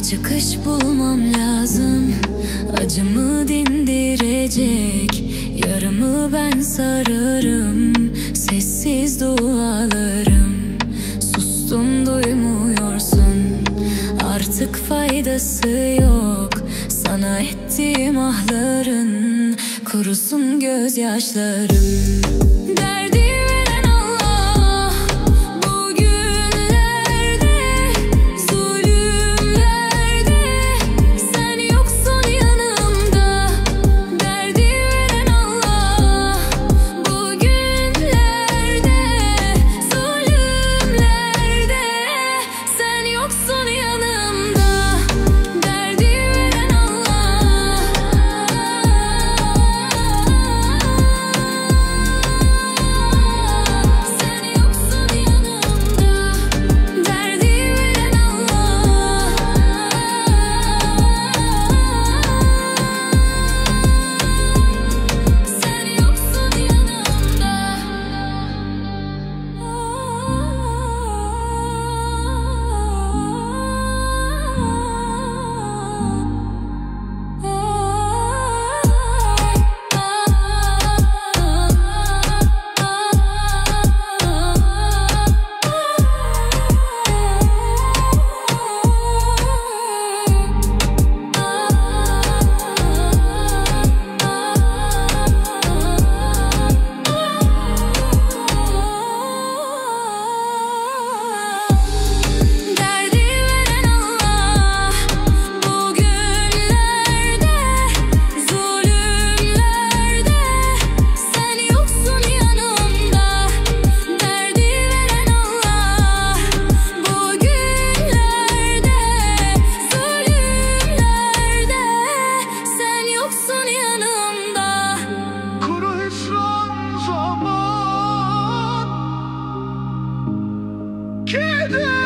çıkış bulmam lazım. Acımı dindirecek yaramı ben sararım. Sessiz dualarım, sustum duymuyorsun. Artık faydası yok sana ettiğim ahların. Kurusun gözyaşlarım. Derdi veren Allah bugünlerde, zulümlerde. Sen yoksun yanımda. Derdi veren Allah bugünlerde, zulümlerde. Sen yoksun yanımda. Derdi veren Allah. Sen yoksun yanımda. Derdi veren Allah. Sen yoksun yanımda. Derdi veren Allah bugünlerde, zulümlerde. Sen yoksun yanımda. Derdi veren Allah bugünlerde, zulümlerde. Sen yoksun yanımda. Kuru hüsran zaman keder